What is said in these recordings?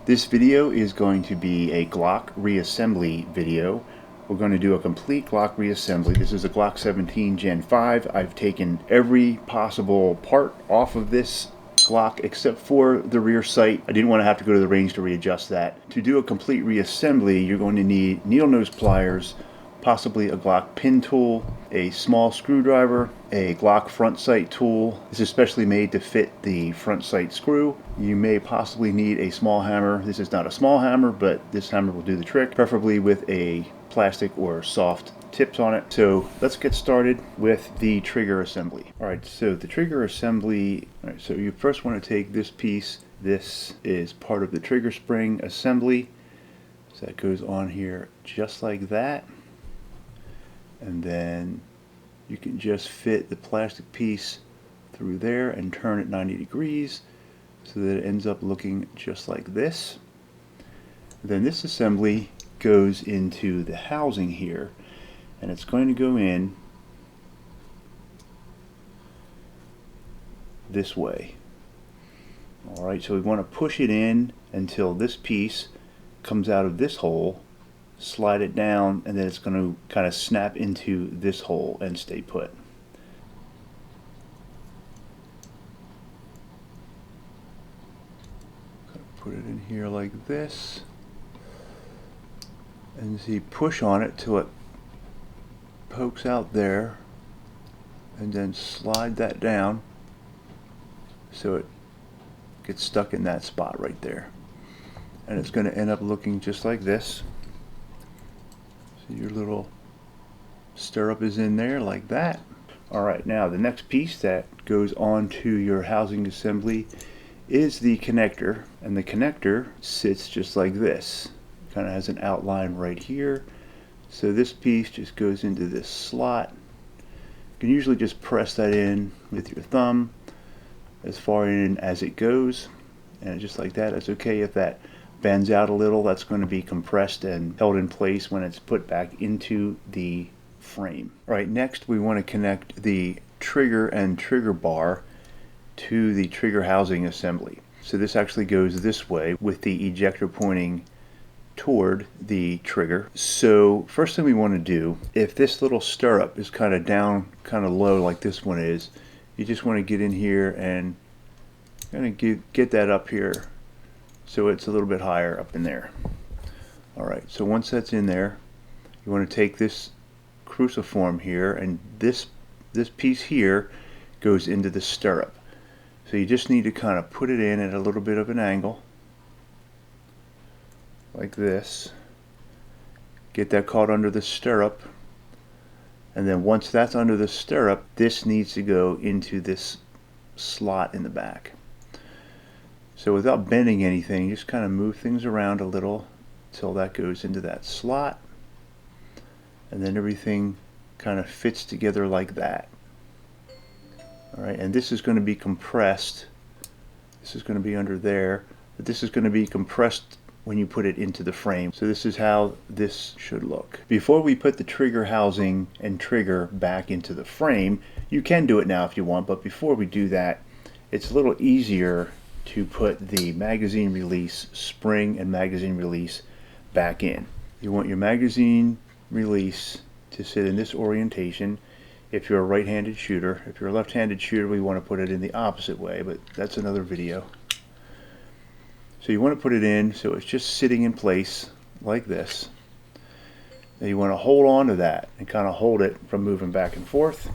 This video is going to be a Glock reassembly video. We're going to do a complete Glock reassembly. This is a Glock 17 Gen 5. I've taken every possible part off of this Glock except for the rear sight. I didn't want to have to go to the range to readjust that. To do a complete reassembly, you're going to need needle nose pliers, possibly a Glock pin tool, a small screwdriver, a Glock front sight tool. This is specially made to fit the front sight screw. You may possibly need a small hammer. This is not a small hammer, but this hammer will do the trick, preferably with a plastic or soft tips on it. So let's get started with the trigger assembly. Alright, so the trigger assembly, so you first want to take this piece. This is part of the trigger spring assembly. So that goes on here just like that. And then you can just fit the plastic piece through there and turn it 90 degrees so that it ends up looking just like this. Then this assembly goes into the housing here, and it's going to go in this way. Alright, so we want to push it in until this piece comes out of this hole, slide it down, and then it's going to kind of snap into this hole and stay put. Put it in here like this, and see, push on it till it pokes out there, and then slide that down so it gets stuck in that spot right there, and it's going to end up looking just like this. So your little stirrup is in there like that. Alright, now the next piece that goes onto your housing assembly is the connector, and the connector sits just like this. Kind of has an outline right here. So this piece just goes into this slot. You can usually just press that in with your thumb as far in as it goes, and just like that. It's okay if that bends out a little. That's going to be compressed and held in place when it's put back into the frame. Alright, next we want to connect the trigger and trigger bar to the trigger housing assembly. So this actually goes this way with the ejector pointing toward the trigger. So first thing we want to do, if this little stirrup is kind of down, kind of low like this one is, you just want to get in here and kind of get that up here so it's a little bit higher up in there. Alright, so once that's in there, you want to take this cruciform here, and this piece here goes into the stirrup. So you just need to kind of put it in at a little bit of an angle like this. Get that caught under the stirrup, and then once that's under the stirrup, this needs to go into this slot in the back. So without bending anything, just kind of move things around a little until that goes into that slot, and then everything kind of fits together like that. Alright, and this is going to be compressed. This is going to be under there, but this is going to be compressed when you put it into the frame. So this is how this should look. Before we put the trigger housing and trigger back into the frame, you can do it now if you want, but before we do that, it's a little easier to put the magazine release spring and magazine release back in. You want your magazine release to sit in this orientation if you're a right-handed shooter. If you're a left-handed shooter, we want to put it in the opposite way, but that's another video. So you want to put it in so it's just sitting in place like this. Now you want to hold on to that and kind of hold it from moving back and forth.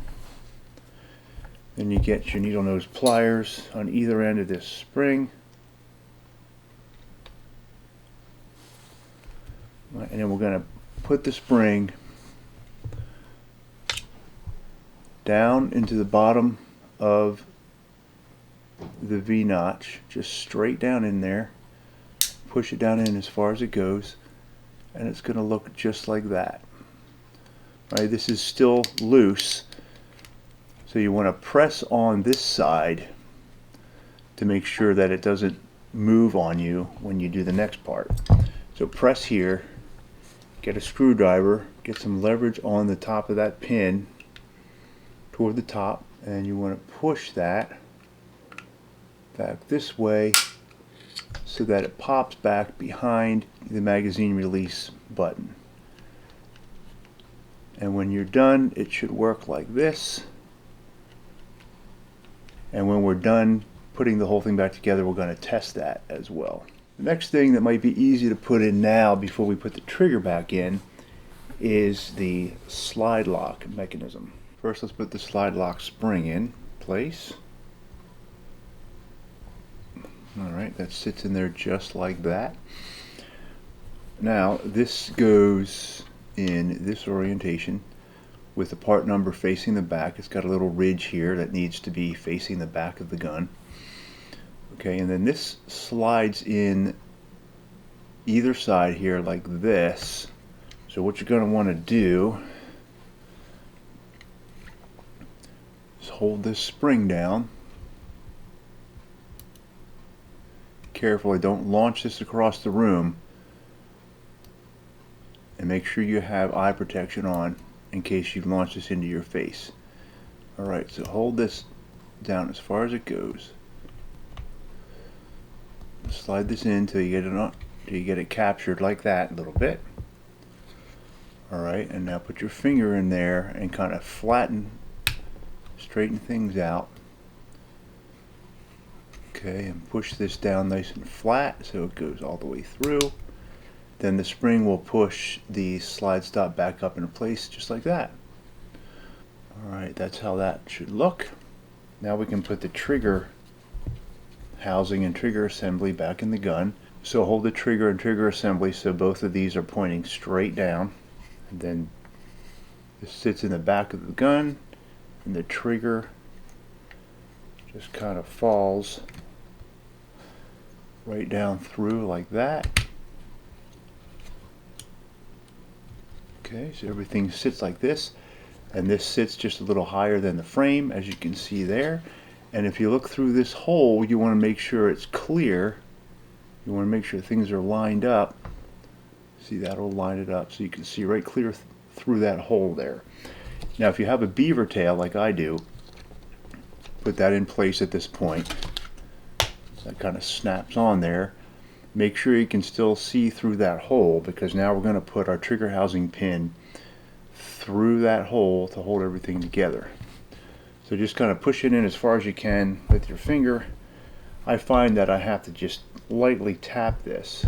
Then you get your needle nose pliers on either end of this spring. And then we're going to put the spring down into the bottom of the V-notch, just straight down in there. Push it down in as far as it goes, and it's going to look just like that. Right, this is still loose, so you want to press on this side to make sure that it doesn't move on you when you do the next part. So press here, get a screwdriver, get some leverage on the top of that pin toward the top, and you want to push that back this way so that it pops back behind the magazine release button. And when you're done, it should work like this. And when we're done putting the whole thing back together, we're going to test that as well. The next thing that might be easy to put in now before we put the trigger back in is the slide lock mechanism. First, let's put the slide lock spring in place. Alright, that sits in there just like that. Now, this goes in this orientation with the part number facing the back. It's got a little ridge here that needs to be facing the back of the gun. Okay, and then this slides in either side here like this. So what you're going to want to do is hold this spring down. Carefully, don't launch this across the room, and make sure you have eye protection on in case you launch this into your face. Alright, so hold this down as far as it goes. Slide this in until you get it captured like that a little bit. Alright, and now put your finger in there and kind of straighten things out. Okay, and push this down nice and flat so it goes all the way through. Then the spring will push the slide stop back up into place just like that. Alright, that's how that should look. Now we can put the trigger housing and trigger assembly back in the gun. So hold the trigger and trigger assembly so both of these are pointing straight down. And then this sits in the back of the gun, and the trigger just kind of falls right down through like that. Okay, so everything sits like this, and this sits just a little higher than the frame, as you can see there. And if you look through this hole, you want to make sure it's clear. You want to make sure things are lined up. See, that'll line it up so you can see right clear through that hole there. Now if you have a beaver tail like I do, put that in place at this point. That kind of snaps on there. Make sure you can still see through that hole, because now we're going to put our trigger housing pin through that hole to hold everything together. So just kind of push it in as far as you can with your finger. I find that I have to just lightly tap this.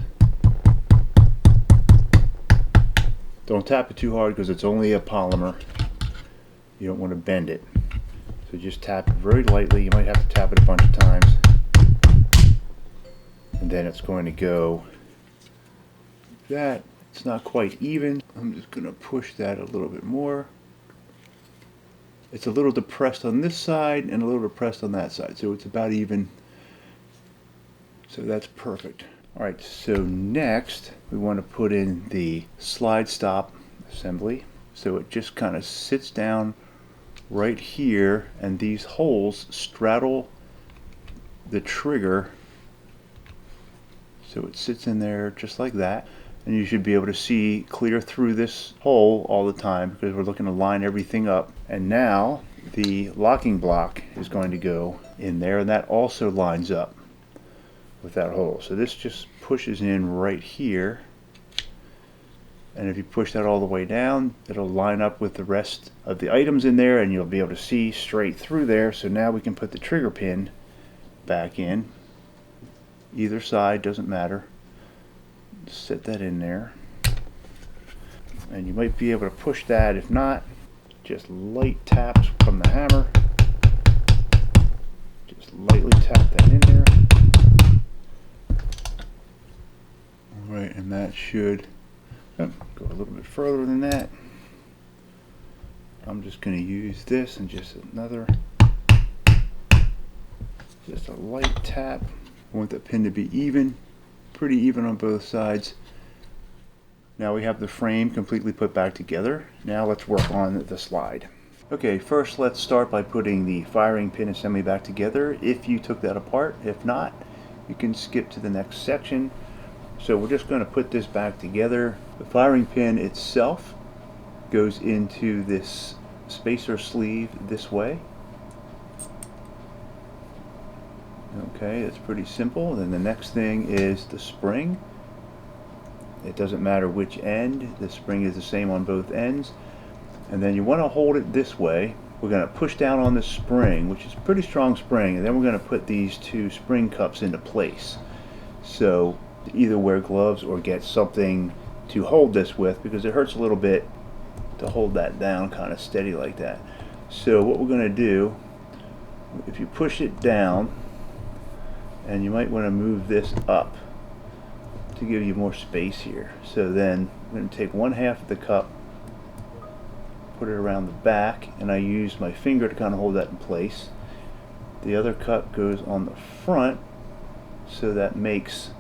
Don't tap it too hard because it's only a polymer. You don't want to bend it. So just tap it very lightly. You might have to tap it a bunch of times. And then it's going to go like that. It's not quite even. I'm just going to push that a little bit more. It's a little depressed on this side and a little depressed on that side, so it's about even. So that's perfect. Alright, so next we want to put in the slide stop assembly. So it just kind of sits down right here, and these holes straddle the trigger. So it sits in there just like that, and you should be able to see clear through this hole all the time because we're looking to line everything up. And now the locking block is going to go in there, and that also lines up with that hole. So this just pushes in right here, and if you push that all the way down, it'll line up with the rest of the items in there, and you'll be able to see straight through there. So now we can put the trigger pin back in. Either side, doesn't matter. Set that in there, and you might be able to push that. If not, just light taps from the hammer. Just lightly tap that in there. Alright, and that should go a little bit further than that. I'm just going to use this and just a light tap. I want the pin to be even, pretty even on both sides. Now we have the frame completely put back together. Now let's work on the slide. Okay, first let's start by putting the firing pin assembly back together if you took that apart. If not, you can skip to the next section. So we're just going to put this back together. The firing pin itself goes into this spacer sleeve this way. Okay, that's pretty simple. Then the next thing is the spring. It doesn't matter which end, the spring is the same on both ends. And then you want to hold it this way. We're going to push down on the spring, which is a pretty strong spring, and then we're going to put these two spring cups into place. So either wear gloves or get something to hold this with, because it hurts a little bit to hold that down kind of steady like that. So what we're going to do, if you push it down, and you might want to move this up to give you more space here. So then I'm going to take 1/2 of the cup, put it around the back, and I use my finger to kind of hold that in place. The other cup goes on the front, so that makes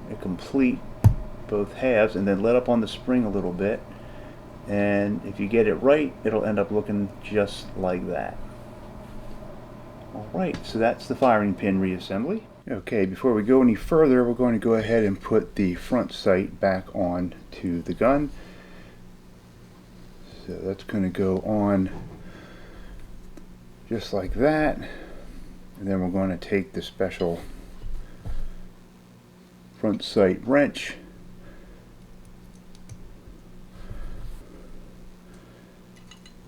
a complete both halves, and then let up on the spring a little bit, and if you get it right, it'll end up looking just like that. Alright, so that's the firing pin reassembly. Okay, before we go any further, we're going to go ahead and put the front sight back on to the gun. So that's going to go on just like that, and then we're going to take the special front sight wrench,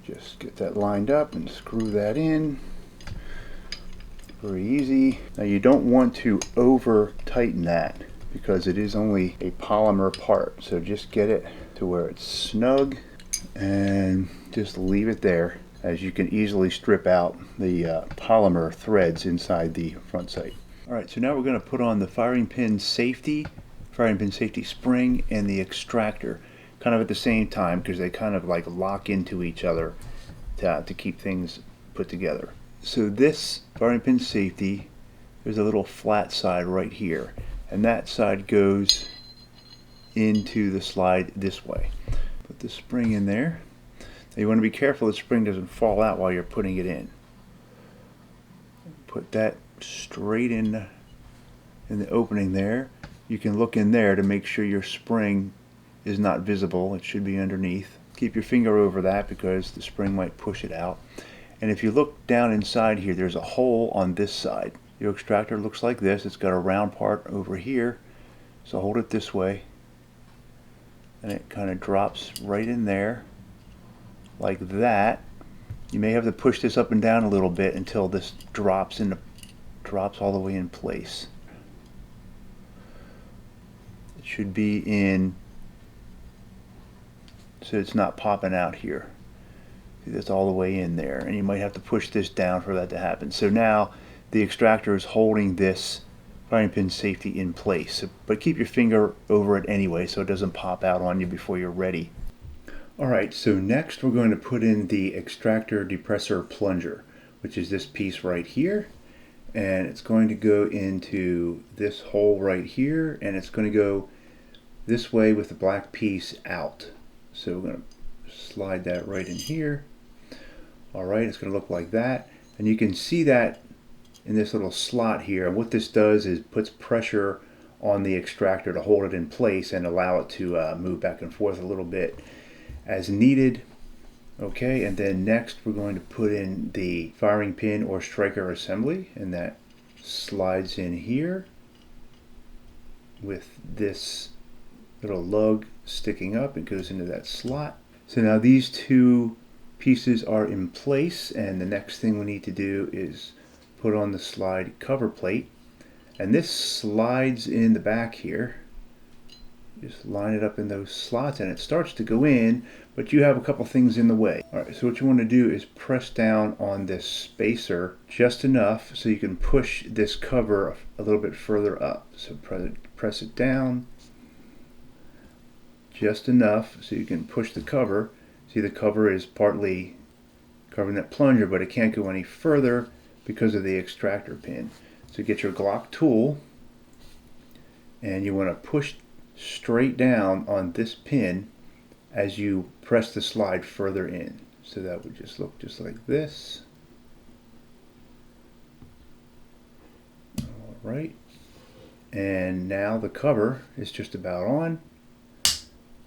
just get that lined up and screw that in. Very easy. Now you don't want to over tighten that because it is only a polymer part, so just get it to where it's snug and just leave it there, as you can easily strip out the polymer threads inside the front sight. Alright, so now we're going to put on the firing pin safety spring and the extractor kind of at the same time, because they kind of like lock into each other to keep things put together. So this firing pin safety, there's a little flat side right here, and that side goes into the slide this way. Put the spring in there. Now you want to be careful the spring doesn't fall out while you're putting it in. Put that straight in the opening there. You can look in there to make sure your spring is not visible. It should be underneath. Keep your finger over that because the spring might push it out. And if you look down inside here, there's a hole on this side. Your extractor looks like this. It's got a round part over here. So hold it this way, and it kind of drops right in there like that. You may have to push this up and down a little bit until this drops all the way in place. It should be in, so it's not popping out here. See, that's all the way in there, and you might have to push this down for that to happen. So now the extractor is holding this firing pin safety in place, but keep your finger over it anyway so it doesn't pop out on you before you're ready. Alright, so next we're going to put in the extractor depressor plunger, which is this piece right here, and it's going to go into this hole right here, and it's going to go this way with the black piece out. So we're going to slide that right in here. Alright, it's going to look like that, and you can see that in this little slot here, and what this does is puts pressure on the extractor to hold it in place and allow it to move back and forth a little bit as needed. Okay, and then next we're going to put in the firing pin or striker assembly, and that slides in here with this little lug sticking up. It goes into that slot. So now these two pieces are in place, and the next thing we need to do is put on the slide cover plate, and this slides in the back here. Just line it up in those slots and it starts to go in, but you have a couple things in the way. Alright, so what you want to do is press down on this spacer just enough so you can push this cover a little bit further up. So press it down just enough so you can push the cover. See, the cover is partly covering that plunger, but it can't go any further because of the extractor pin. So get your Glock tool, and you want to push straight down on this pin as you press the slide further in. So that would just look just like this. Alright, and now the cover is just about on.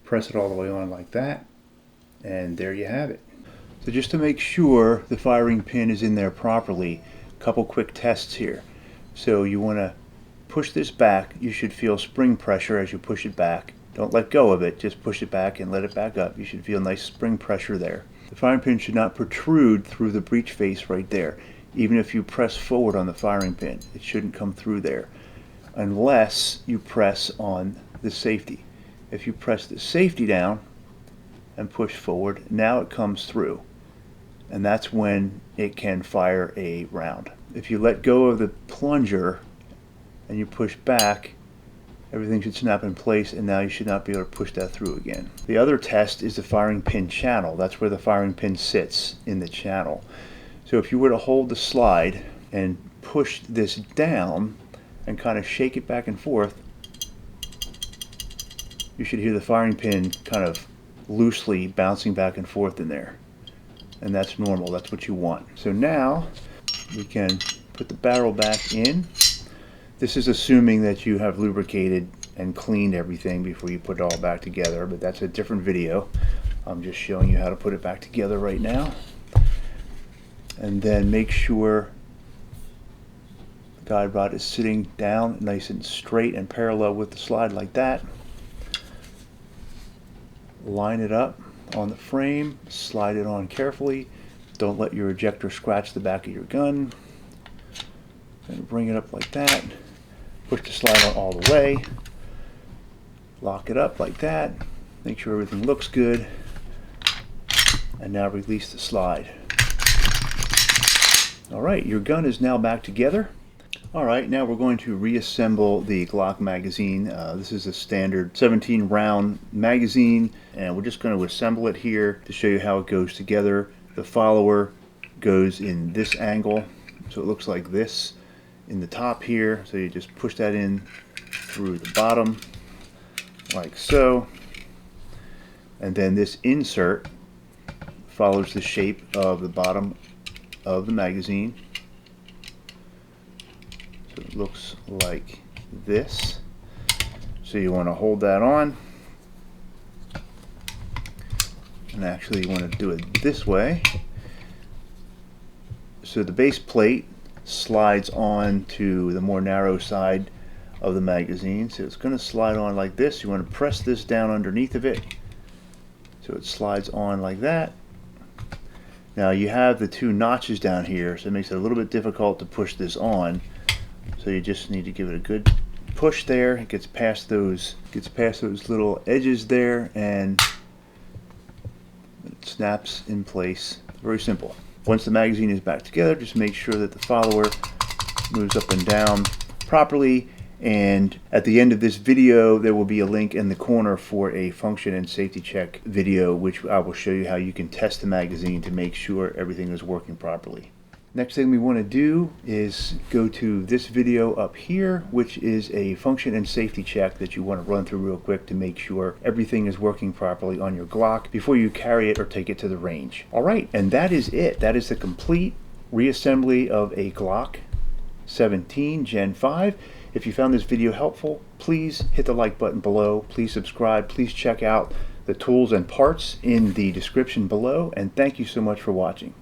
Press it all the way on like that, and there you have it. So just to make sure the firing pin is in there properly, a couple quick tests here. So you want to push this back. You should feel spring pressure as you push it back. Don't let go of it, just push it back and let it back up. You should feel nice spring pressure there. The firing pin should not protrude through the breech face right there. Even if you press forward on the firing pin, it shouldn't come through there unless you press on the safety. If you press the safety down and push forward, now it comes through, and that's when it can fire a round. If you let go of the plunger and you push back, everything should snap in place, and now you should not be able to push that through again. The other test is the firing pin channel. That's where the firing pin sits in the channel. So if you were to hold the slide and push this down and kind of shake it back and forth, you should hear the firing pin kind of loosely bouncing back and forth in there. And that's normal, that's what you want. So now we can put the barrel back in. This is assuming that you have lubricated and cleaned everything before you put it all back together, but that's a different video. I'm just showing you how to put it back together right now. And then make sure the guide rod is sitting down nice and straight and parallel with the slide like that. Line it up on the frame, slide it on carefully. Don't let your ejector scratch the back of your gun. And bring it up like that. Push the slide on all the way. Lock it up like that. Make sure everything looks good. And now release the slide. Alright, your gun is now back together. Alright, now we're going to reassemble the Glock magazine. This is a standard 17 round magazine, and we're just going to assemble it here to show you how it goes together. The follower goes in this angle, so it looks like this in the top here. So you just push that in through the bottom like so, and then this insert follows the shape of the bottom of the magazine. So it looks like this. So you want to hold that on, and actually you want to do it this way. So the base plate slides on to the more narrow side of the magazine. So it's going to slide on like this. You want to press this down underneath of it so it slides on like that. Now you have the two notches down here, so it makes it a little bit difficult to push this on. So you just need to give it a good push there. It gets past those little edges there, and it snaps in place. Very simple. Once the magazine is back together, just make sure that the follower moves up and down properly. And at the end of this video, there will be a link in the corner for a function and safety check video, which I will show you how you can test the magazine to make sure everything is working properly. Next thing we want to do is go to this video up here, which is a function and safety check that you want to run through real quick to make sure everything is working properly on your Glock before you carry it or take it to the range. Alright, and that is it. That is the complete reassembly of a Glock 17 Gen 5. If you found this video helpful, please hit the like button below. Please subscribe. Please check out the tools and parts in the description below. And thank you so much for watching.